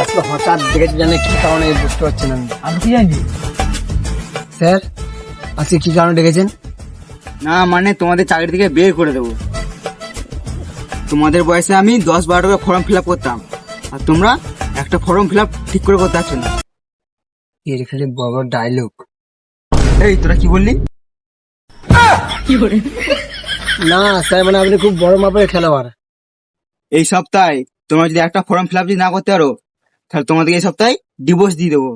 আজকে হঠাৎ দেখেছি জানে কি কারণে বুঝতে পারছি না আমি কি জানি। স্যার আজকে কি কারণে ডেকেছেন? না মানে তোমাদের চাকরি থেকে বের করে দেবো। তোমাদের বয়সে আমি 10-12 করে ফর্ম ফিল আপ করতাম, আর তোমরা একটা ফর্ম ফিল আপ ঠিক করে করতে পারছো না। এর খালি বড় বড় ডায়লগ। এই তোরা কি বললি? না স্যার, মানে আপনি খুব বড় মাপের খেলোয়াড়। এই সপ্তাহে তোমরা যদি একটা ফর্ম ফিল আপ যদি না করতে পারো, তাহলে তোমাদেরকে এই সপ্তাহে ডিভোর্স দিয়ে দেবো।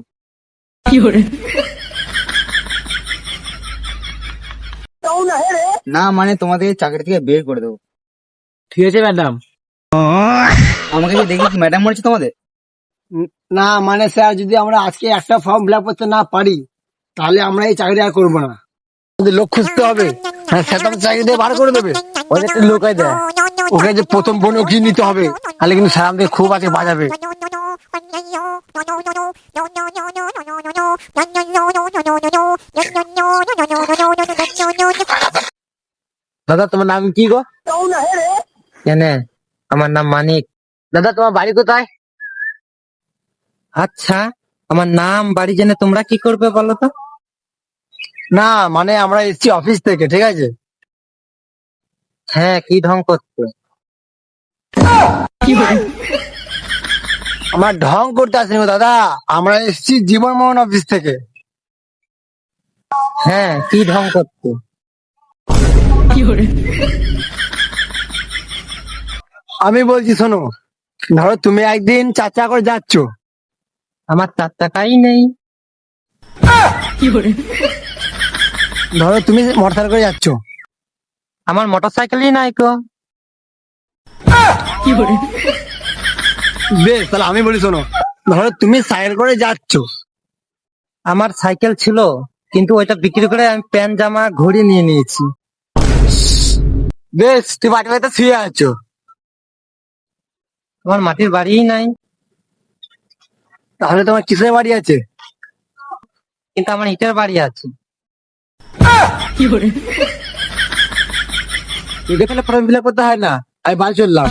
না মানে তোমাদের চাকরি থেকে বের করে দেবো। ঠিক আছে ম্যাডাম। আমাকে কি দেখি ম্যাডাম বলছে তোমাদের? না মানে স্যার, যদি আমরা আজকে একটা ফর্ম ফিল আপ করতে না পারি তাহলে আমরা এই চাকরি আর করবো না। আমাদের লোক খুঁজতে হবে। হ্যাঁ স্যার, তো চাকরি দিয়ে বার করে দেবে। ওদের একটা লোক আছে, ওকে যে প্রথম বোন ওকে নিতে হবে, তাহলে কিন্তু স্যার আমাদের খুব আছে বাজাবে। দাদা তোমার নাম কি গো? কেন, আমার নাম মানিক। দাদা তোমার বাড়ি কোথায়? আচ্ছা, আমার নাম বাড়ি জেনে তোমরা কি করবে বলো তো? না মানে আমরা এসছি অফিস থেকে, ঠিক আছে? হ্যাঁ, কি ঢং করছো? আমরা ঢং করতে আসিনি গো দাদা, আমরা এসছি জীবন মরণ অফিস থেকে। হ্যাঁ, কি ঢং করছো? আমি বলছি শোনো, ধরো তুমি একদিন 4 চাকা করে যাচ্ছ। আমার 4 টাকাই নেই। ধরো তুমি মোটরসাইকেল করে যাচ্ছ। আমার মোটর সাইকেলই নাই তো। বেশ, তাহলে আমি বলি শোনো, ধরো তুমি সাইকেল করে যাচ্ছ। আমার সাইকেল ছিল, কিন্তু ওইটা বিক্রি করে আমি প্যান্ট জামা ঘড়ি নিয়ে নিয়েছি। বেশ, তুমি বাড়ি বাড়িতে শুয়ে আছো। আমার মাটির বাড়িই নাই, তাহলে তোমার কিসের বাড়ি আছে? কিন্তু আমার ইটের বাড়ি আছে। একে তাহলে ফর্ম ফিল আপ করতে হয় না, আমি বাড়ি চললাম।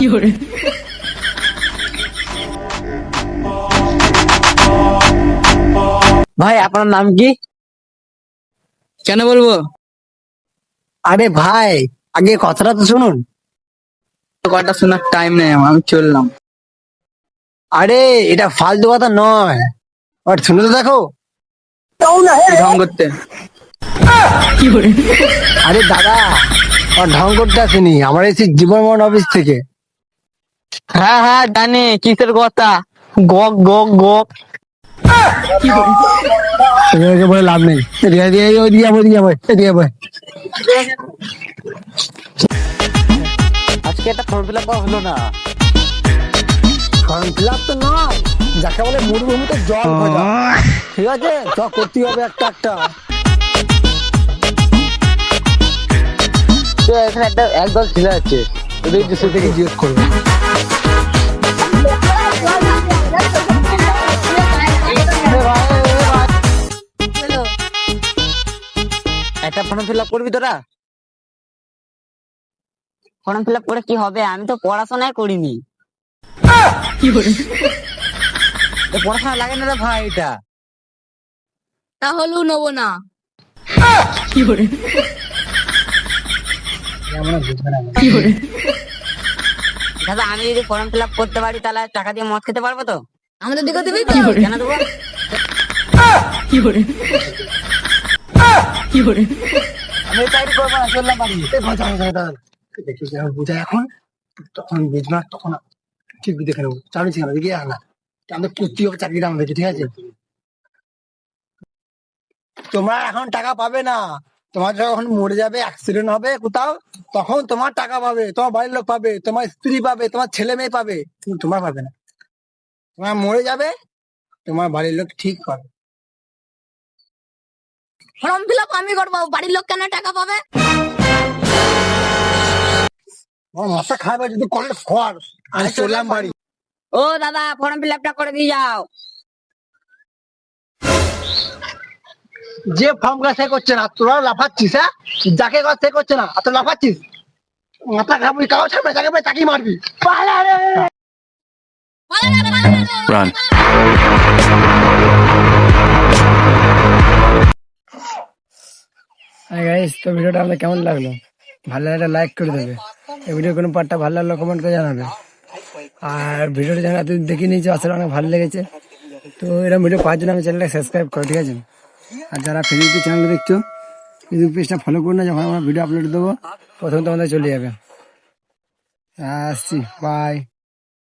ভাই আপনার নাম কি? কেন বলবো? আরে ভাই, আগে কথাটা তো শুনুন। কথা শোনার টাইম নেই আমার, আমি চললাম। আরে এটা ফালতু কথা নয়, আর শুনে তো দেখো। ঢং করতে। আরে দাদা, আর ঢং করতে আসেনি, আমরা এসেছি জীবন মরণ অফিস থেকে। হ্যাঁ হ্যাঁ জানি কিসের কথা। গক গক গক। এগুলোকে বলে লাভ নেই। ওইদিকে যাবো, ওইদিকে যাবো, এদিকে যাবো। আজকে একটা ফর্ম ফিল আপ হলো না। ফর্ম ফিল আপ তো নয়, যাকে বলে মরুভূমিতে জল খোঁজা। ঠিক আছে, চ করতেই হবে একটা একটা। তো এখানে একটা একদল ছেলে আছে, ওদের সে থেকে জিজ্ঞেস করবো। একটা ফর্ম ফিল আপ করবি তোরা? ফর্ম ফিল আপ করে কি হবে? আমি তো পড়াশোনাই করিনি। পড়াশোনা লাগে না রে ভাই, এটা তাহলেও নেবো না। দাদা আমি যদি ফর্ম ফিল আপ করতে পারি তাহলে টাকা দিয়ে মদ খেতে পারবো তো? আমাদের দিকে দেবে কেন দেবো? আমি চাকরি করবো না, চললাম বাড়ি। দেখি বুঝাই এখন, তখন বুঝবা, তখন ঠিক দেখে নেবো। চাকরি ছিল দেখি না, আমাদের করতে হবে চাকরিটা আমাদেরকে, ঠিক আছে? তোমরা এখন টাকা পাবে না, তোমার যখন মরে যাবে, অ্যাক্সিডেন্ট হবে কোথাও, তখন তোমার টাকা পাবে, তোমার বাড়ির লোক পাবে, তোমার স্ত্রী পাবে, তোমার ছেলে মেয়ে পাবে, কিন্তু তোমার পাবে না। তোমার মরে যাবে, তোমার বাড়ির লোক ঠিক পাবে। ফর্ম ফিল আপ আমি করবো, বাড়ির লোক কেন টাকা পাবে? আমার মশা খাবে যদি কলেজ খোয়ার। আমি চললাম বাড়ি। ও দাদা, ফর্ম ফিল আপটা করে দিয়ে যাও। যে ফর্ম গাছ সে করছে না, তোরা লাফাচ্ছিস। হ্যাঁ, যাকে গাছ সে করছে না, আর তোরা লাফাচ্ছিস। মাথা খাবি, কাগজ ছাড়বে, যাকে পাই তাকেই মারবি। পালা রে। Run. হ্যাঁ গাইস, তো ভিডিওটা আপনার কেমন লাগলো? ভালো লাগলে লাইক করে দেবে। এই ভিডিও কোনো পার্টটা ভালো লাগলো কমেন্ট করে জানাবে। আর ভিডিওটা যেন এতদিন দেখে নিয়েছি, আসলে অনেক ভালো লেগেছে। তো এরকম ভিডিও পাওয়ার জন্য আমি চ্যানেলটা সাবস্ক্রাইব করো, ঠিক আছে? আর যারা ফেসবুকে চ্যানেল দেখছো, ফেসবুক পেজটা ফলো করুন, না যখন আমরা ভিডিও আপলোড দেবো প্রথম তোমাদের চলে যাবে। আসছি, বাই।